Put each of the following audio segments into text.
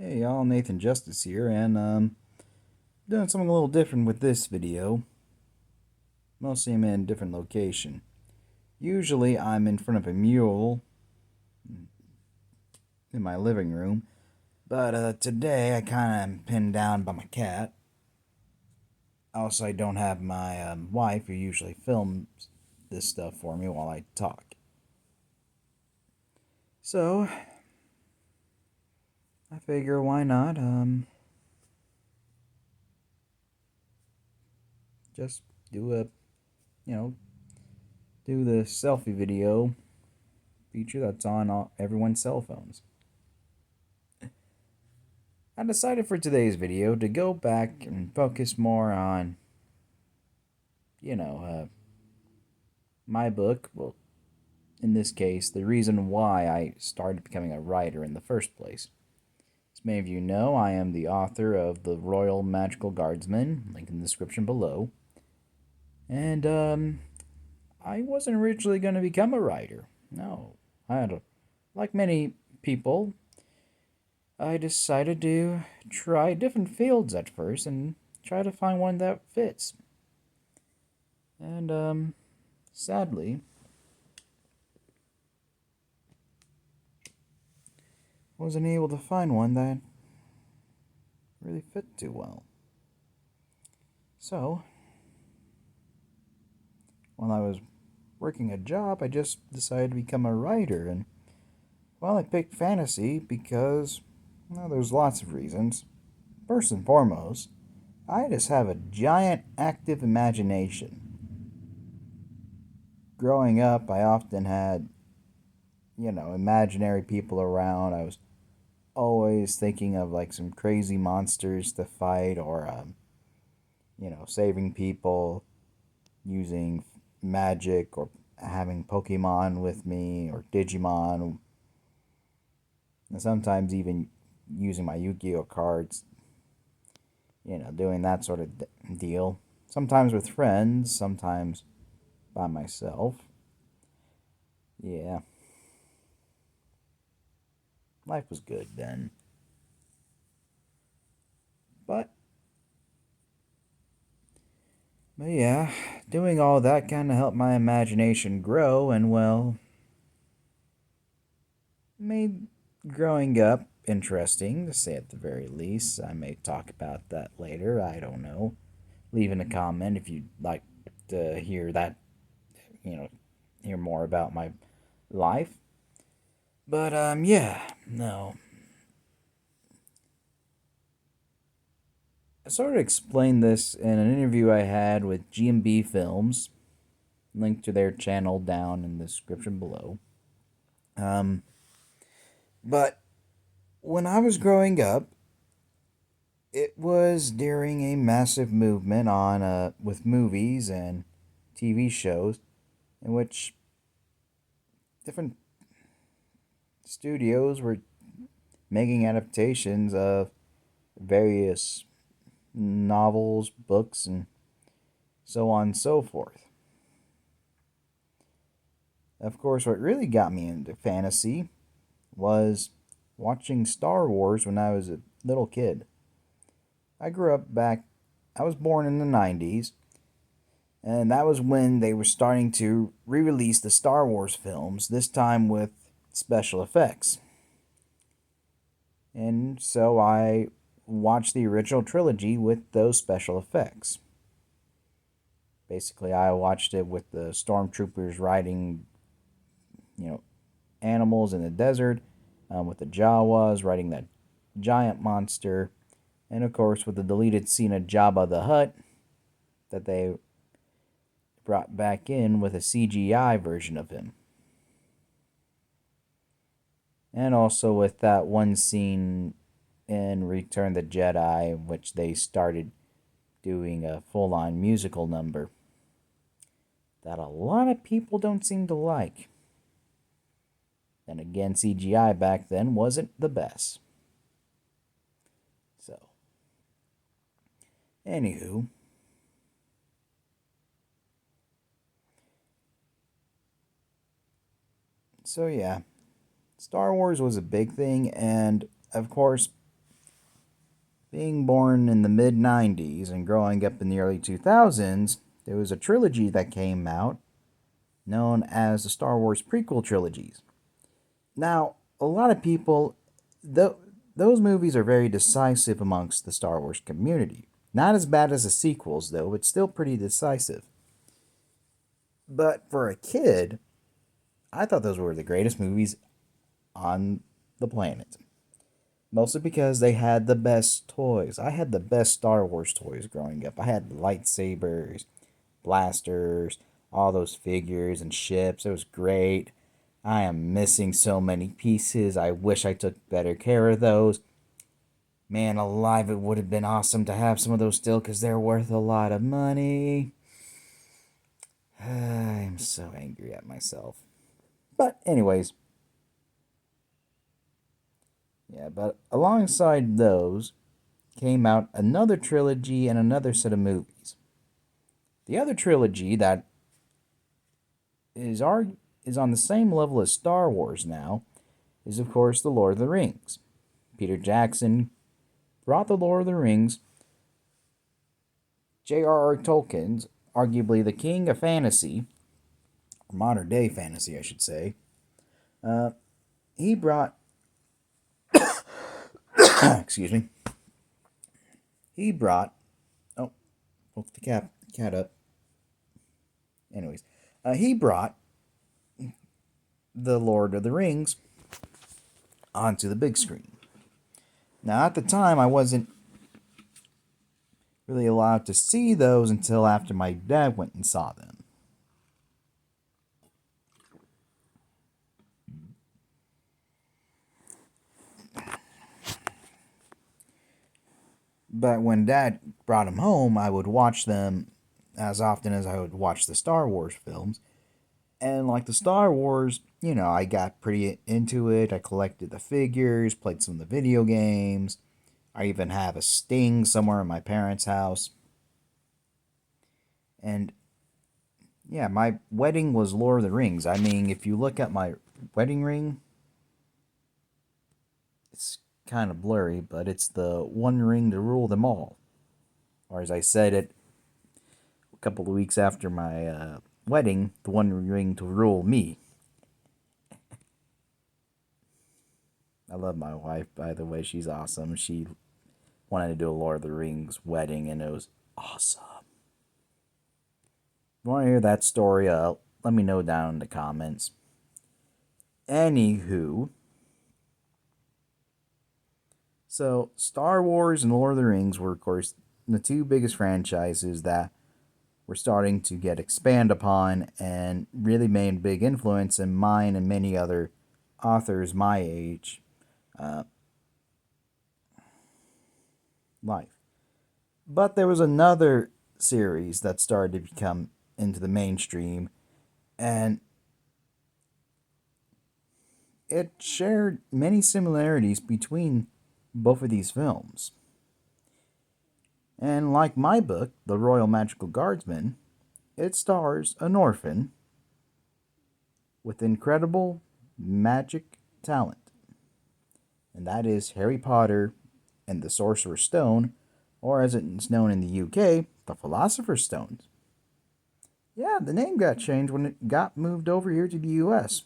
Hey y'all, Nathan Justice here, and doing something a little different with this video. Mostly I'm in a different location. Usually I'm in front of a mural in my living room, but today I kind of am pinned down by my cat. Also, I don't have my wife who usually films this stuff for me while I talk. So, I figure why not, just do a, you know, do the selfie video feature that's on everyone's cell phones. I decided for today's video to go back and focus more on, you know, my book. Well, in this case, the reason why I started becoming a writer in the first place. As many of you know, I am the author of The Royal Magical Guardsman, link in the description below. And, I wasn't originally going to become a writer. No. Like many people, I decided to try different fields at first and try to find one that fits. And, sadly, wasn't able to find one that really fit too well. So, when I was working a job, I just decided to become a writer. And, well, I picked fantasy because, well, there's lots of reasons. First and foremost, I just have a giant active imagination. Growing up, I often had, imaginary people around. I was always thinking of like some crazy monsters to fight or, saving people using magic or having Pokemon with me or Digimon. And sometimes even using my Yu-Gi-Oh cards, doing that sort of deal. Sometimes with friends, sometimes by myself. Yeah, life was good then. But yeah, doing all that kind of helped my imagination grow and, well, made growing up interesting, to say at the very least. I may talk about that later. I don't know. Leave in a comment if you'd like to hear that, you know, hear more about my life. But, yeah, no. I sort of explained this in an interview I had with GMB FLIMZ. Link to their channel down in the description below. Um, but when I was growing up, it was during a massive movement on with movies and TV shows in which different studios were making adaptations of various novels, books, and so on and so forth. Of course, what really got me into fantasy was watching Star Wars when I was a little kid. I was born in the 90s, and that was when they were starting to re release the Star Wars films, this time with special effects. And so I watched the original trilogy with those special effects. Basically, I watched it with the stormtroopers riding, you know, animals in the desert, with the Jawas riding that giant monster, and of course with the deleted scene of Jabba the Hutt that they brought back in with a CGI version of him. And also with that one scene in Return the Jedi, in which they started doing a full on musical number that a lot of people don't seem to like. Then again, CGI back then wasn't the best. So, anywho, so yeah, Star Wars was a big thing, and of course, Being born in the mid 90s and growing up in the early 2000s, there was a trilogy that came out known as the Star Wars prequel trilogies. Now, a lot of people, those movies are very decisive amongst the Star Wars community. Not as bad as the sequels, though, but still pretty decisive. But for a kid, I thought those were the greatest movies on the planet. Mostly because they had the best toys. I had the best Star Wars toys growing up. I had lightsabers, blasters, all those figures and ships. It was great. I am missing so many pieces. I wish I took better care of those. Man alive, it would have been awesome to have some of those still because they're worth a lot of money. I'm so angry at myself. But, anyways. Yeah, but alongside those came out another trilogy and another set of movies. The other trilogy that is on the same level as Star Wars now is, of course, The Lord of the Rings. Peter Jackson brought The Lord of the Rings. J.R.R. Tolkien's arguably the king of fantasy, or modern day fantasy, I should say. He brought, excuse me, he brought, oh, woke the cat up. Anyways, he brought The Lord of the Rings onto the big screen. Now, at the time, I wasn't really allowed to see those until after my dad went and saw them. But when Dad brought them home, I would watch them as often as I would watch the Star Wars films. And like the Star Wars, I got pretty into it. I collected the figures, played some of the video games. I even have a Sting somewhere in my parents' house. And yeah, my wedding was Lord of the Rings. I mean, if you look at my wedding ring, it's kind of blurry, but it's the one ring to rule them all. Or as I said it a couple of weeks after my wedding, the one ring to rule me. I love my wife, by the way. She's awesome. She wanted to do a Lord of the Rings wedding, and it was awesome. If you want to hear that story, let me know down in the comments. Anywho, so Star Wars and Lord of the Rings were, of course, the two biggest franchises that were starting to get expand upon and really made a big influence in mine and many other authors my age life. But there was another series that started to become into the mainstream, and it shared many similarities between both of these films. And like my book, The Royal Magical Guardsman, it stars an orphan with incredible magic talent. And that is Harry Potter and the Sorcerer's Stone, or as it's known in the UK, the Philosopher's Stone. Yeah, the name got changed when it got moved over here to the US.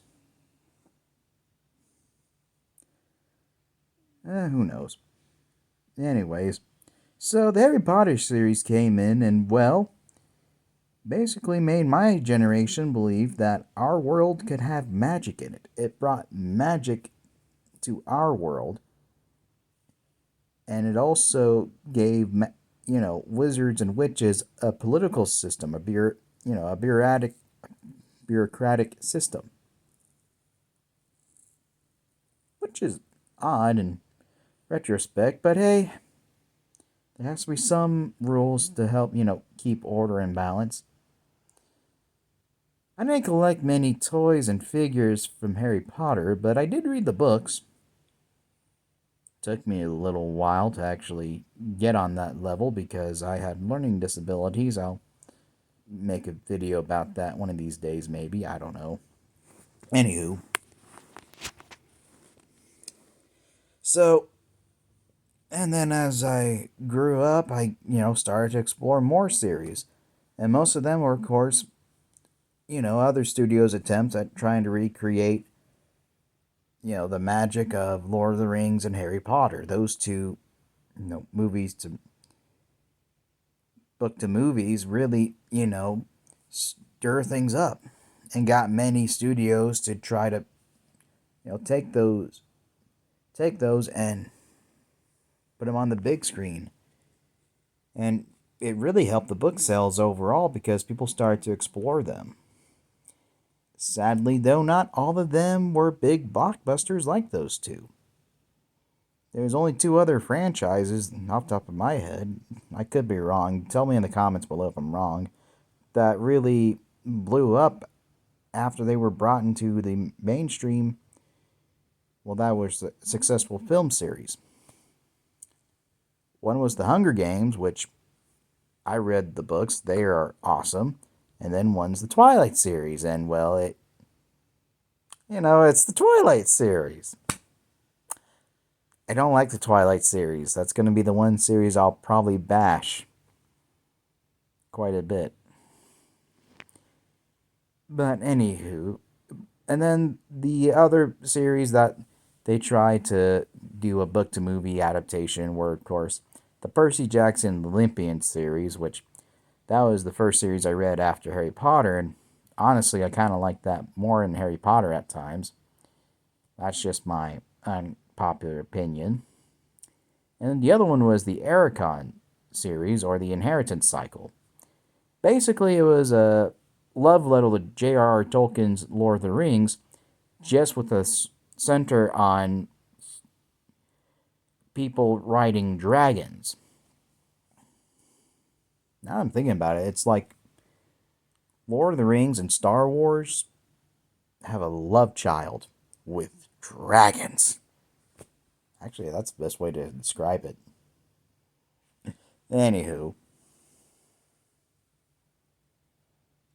Who knows? Anyways, so the Harry Potter series came in and, well, basically made my generation believe that our world could have magic in it. It brought magic to our world, and it also gave, wizards and witches a political system, a bureaucratic system, which is odd in retrospect, but hey, there has to be some rules to help, keep order and balance. I didn't collect many toys and figures from Harry Potter, but I did read the books. Took me a little while to actually get on that level because I had learning disabilities. I'll make a video about that one of these days, maybe. I don't know. Anywho. So, And then as I grew up, I, started to explore more series. And most of them were, of course, other studios' attempts at trying to recreate, the magic of Lord of the Rings and Harry Potter. Those two, movies to book to movies really, stir things up and got many studios to try to, take those and put them on the big screen. And it really helped the book sales overall because people started to explore them. Sadly, though, not all of them were big blockbusters like those two. There's only two other franchises, off the top of my head, I could be wrong, tell me in the comments below if I'm wrong, that really blew up after they were brought into the mainstream. Well, that was a successful film series. One was The Hunger Games, which I read the books, they are awesome. And then one's the Twilight series, and well, it's the Twilight series. I don't like the Twilight series. That's going to be the one series I'll probably bash quite a bit. But anywho, and then the other series that they tried to do a book to movie adaptation were, of course, the Percy Jackson Olympian series, which that was the first series I read after Harry Potter, and honestly, I kind of like that more than Harry Potter at times. That's just my unpopular opinion. And the other one was the Ericon series, or the Inheritance Cycle. Basically, it was a love letter to J.R.R. Tolkien's Lord of the Rings, just with a center on people riding dragons. Now I'm thinking about it, it's like Lord of the Rings and Star Wars have a love child with dragons. Actually, that's the best way to describe it. Anywho,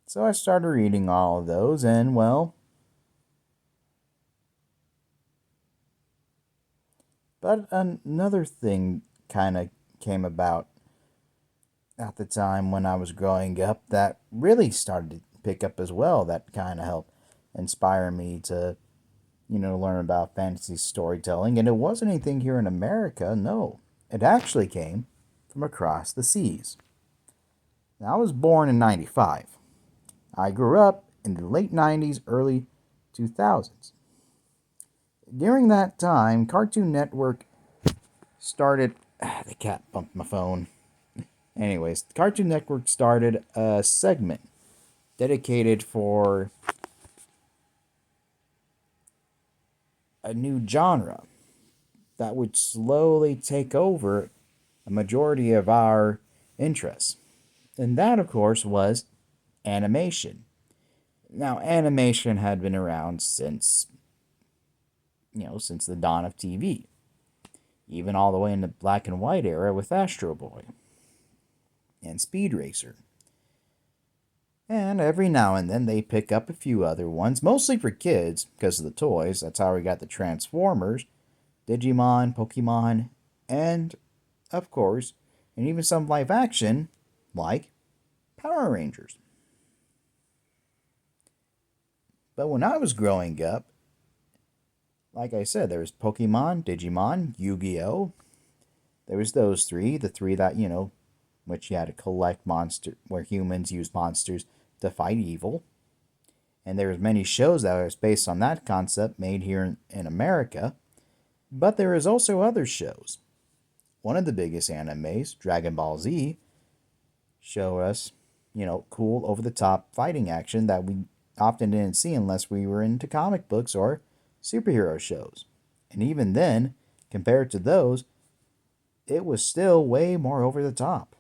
so I started reading all of those, and well, but another thing kind of came about at the time when I was growing up that really started to pick up as well, that kind of helped inspire me to, learn about fantasy storytelling. And it wasn't anything here in America, no. It actually came from across the seas. Now, I was born in 95. I grew up in the late 90s, early 2000s. During that time, Cartoon Network started. The cat bumped my phone. Anyways, Cartoon Network started a segment dedicated for a new genre that would slowly take over a majority of our interests. And that, of course, was animation. Now, animation had been around since the dawn of TV, even all the way in the black and white era with Astro Boy and Speed Racer. And every now and then they pick up a few other ones, mostly for kids because of the toys. That's how we got the Transformers, Digimon, Pokemon, and, of course, and even some live action like Power Rangers. But when I was growing up, like I said, there was Pokemon, Digimon, Yu-Gi-Oh! There was those three, the three that, which you had to collect monster, where humans use monsters to fight evil. And there was many shows that was based on that concept made here in America. But there is also other shows. One of the biggest animes, Dragon Ball Z, show us, cool over-the-top fighting action that we often didn't see unless we were into comic books or superhero shows. And even then, compared to those, it was still way more over the top.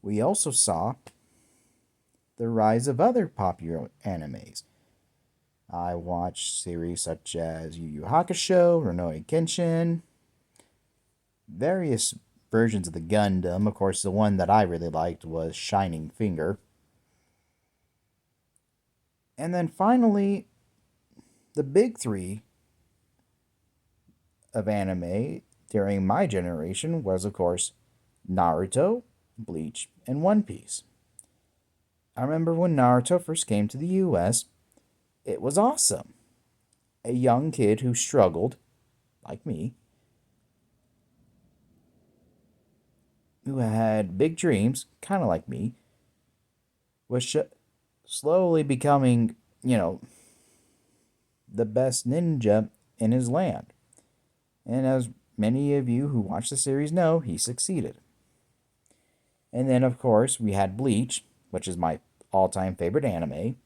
We also saw the rise of other popular animes. I watched series such as Yu Yu Hakusho, Rurouni Kenshin, various versions of the Gundam. Of course, the one that I really liked was Shining Finger. And then finally, the big three of anime during my generation was, of course, Naruto, Bleach, and One Piece. I remember when Naruto first came to the US, it was awesome. A young kid who struggled, like me, who had big dreams, kind of like me, was slowly becoming, the best ninja in his land. And as many of you who watch the series know, he succeeded. And then, of course, we had Bleach, which is my all time favorite anime,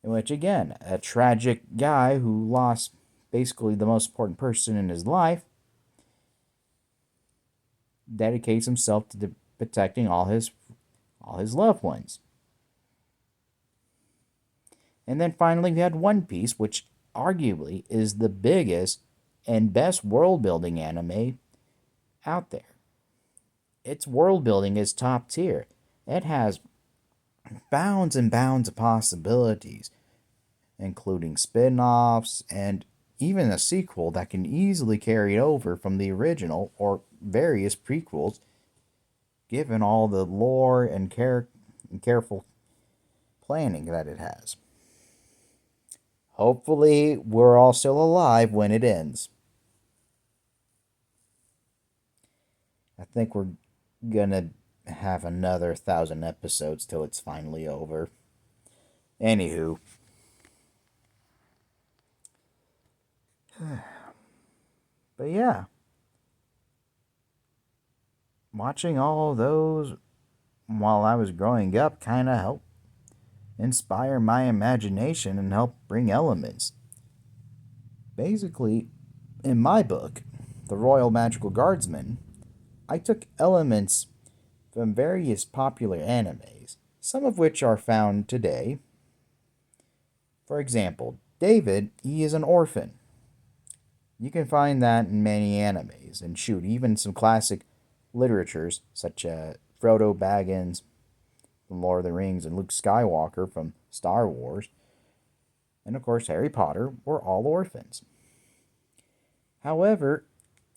in which, again, a tragic guy who lost basically the most important person in his life dedicates himself to protecting all his loved ones. And then finally, we had One Piece, which arguably is the biggest and best world building anime out there. Its world building is top tier. It has bounds and bounds of possibilities, including spin offs and even a sequel that can easily carry over from the original or various prequels, given all the lore and careful planning that it has. Hopefully, we're all still alive when it ends. I think we're gonna have another 1,000 episodes till it's finally over. Anywho. But yeah. Watching all of those while I was growing up kind of helped inspire my imagination and help bring elements. Basically, in my book, The Royal Magical Guardsman, I took elements from various popular animes, some of which are found today. For example, David, he is an orphan. You can find that in many animes, and shoot, even some classic literatures such as Frodo Baggins from Lord of the Rings and Luke Skywalker from Star Wars, and of course Harry Potter, were all orphans. However,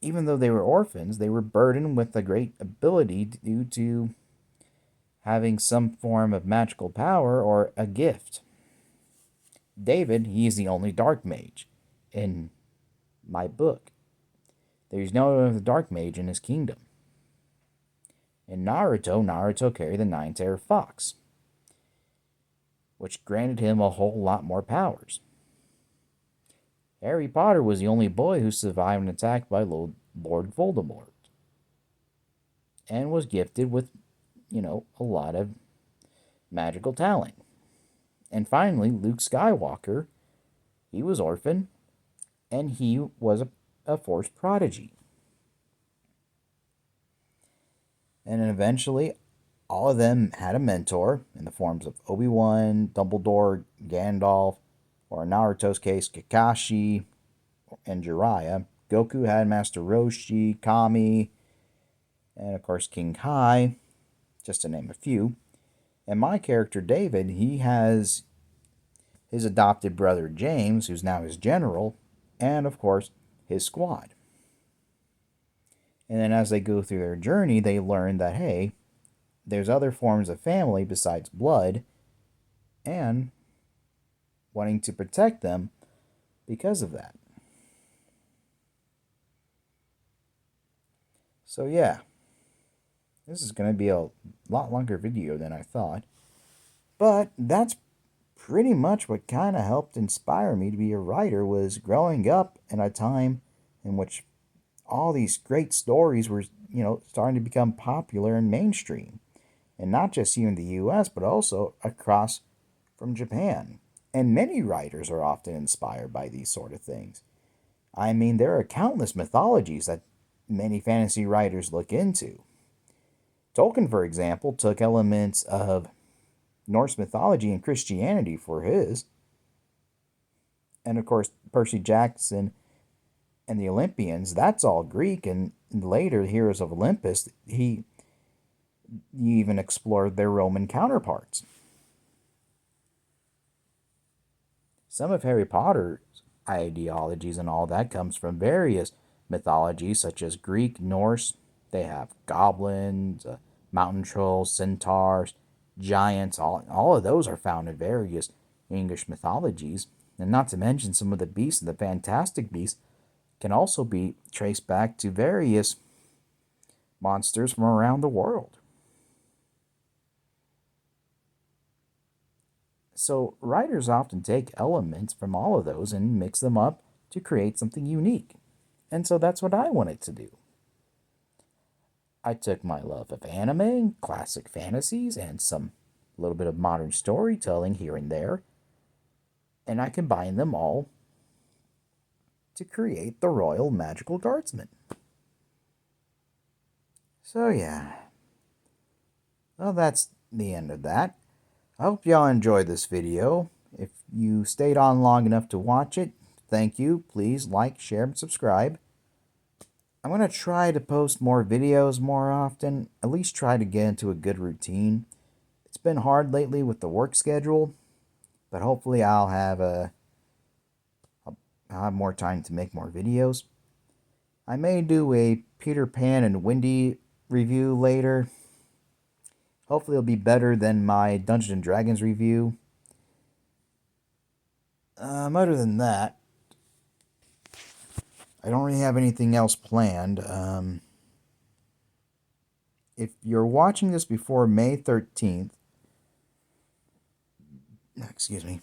even though they were orphans, they were burdened with a great ability due to having some form of magical power or a gift. David, he is the only dark mage in my book. There is no other dark mage in his kingdom. In Naruto carried the nine-tailed fox, which granted him a whole lot more powers. Harry Potter was the only boy who survived an attack by Lord Voldemort, and was gifted with, a lot of magical talent. And finally, Luke Skywalker, he was orphaned, and he was a Force prodigy. And then eventually, all of them had a mentor in the forms of Obi-Wan, Dumbledore, Gandalf, or in Naruto's case, Kakashi and Jiraiya. Goku had Master Roshi, Kami, and of course King Kai, just to name a few. And my character, David, he has his adopted brother, James, who's now his general, and of course, his squad. And then as they go through their journey, they learn that, hey, there's other forms of family besides blood, and wanting to protect them because of that. So yeah, this is going to be a lot longer video than I thought, but that's pretty much what kind of helped inspire me to be a writer, was growing up in a time in which all these great stories were, starting to become popular and mainstream. And not just here in the US, but also across from Japan. And many writers are often inspired by these sort of things. I mean, there are countless mythologies that many fantasy writers look into. Tolkien, for example, took elements of Norse mythology and Christianity for his. And of course, Percy Jackson and the Olympians, that's all Greek. And later, Heroes of Olympus, he even explored their Roman counterparts. Some of Harry Potter's ideologies and all that comes from various mythologies such as Greek, Norse. They have goblins, mountain trolls, centaurs, giants. All of those are found in various English mythologies. And not to mention some of the beasts and the fantastic beasts can also be traced back to various monsters from around the world. So writers often take elements from all of those and mix them up to create something unique. And so that's what I wanted to do. I took my love of anime, classic fantasies, and some little bit of modern storytelling here and there, and I combined them all to create the Royal Magical Guardsman. So yeah, well, that's the end of that. I hope y'all enjoyed this video. If you stayed on long enough to watch it, thank you. Please like, share, and subscribe. I'm going to try to post more videos more often, at least try to get into a good routine. It's been hard lately with the work schedule, but hopefully I'll have more time to make more videos. I may do a Peter Pan and Wendy review later. Hopefully it'll be better than my Dungeons and Dragons review. Other than that, I don't really have anything else planned. If you're watching this before May 13th, excuse me,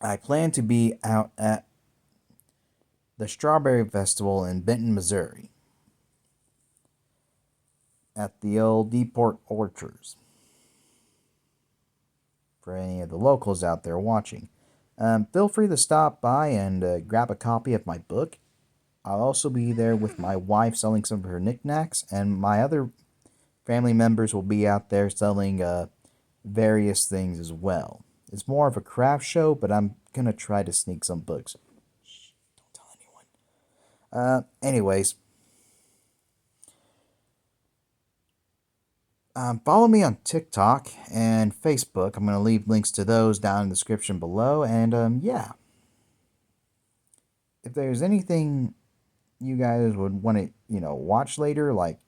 I plan to be out at the Strawberry Festival in Benton, Missouri, at the old Deport Orchards. For any of the locals out there watching, feel free to stop by and grab a copy of my book. I'll also be there with my wife selling some of her knickknacks, and my other family members will be out there selling various things as well. It's more of a craft show, but I'm going to try to sneak some books. Shh, don't tell anyone. Anyways, follow me on TikTok and Facebook. I'm going to leave links to those down in the description below. And yeah, if there's anything you guys would want to, watch later, like,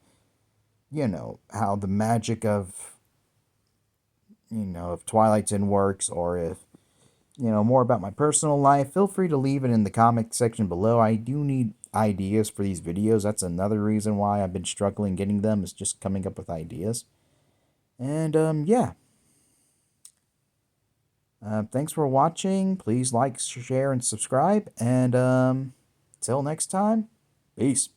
how the magic of, if Twilight's in works, or if, more about my personal life, feel free to leave it in the comment section below. I do need ideas for these videos. That's another reason why I've been struggling getting them, is just coming up with ideas. And yeah. Thanks for watching. Please like, share, and subscribe. And till next time, peace.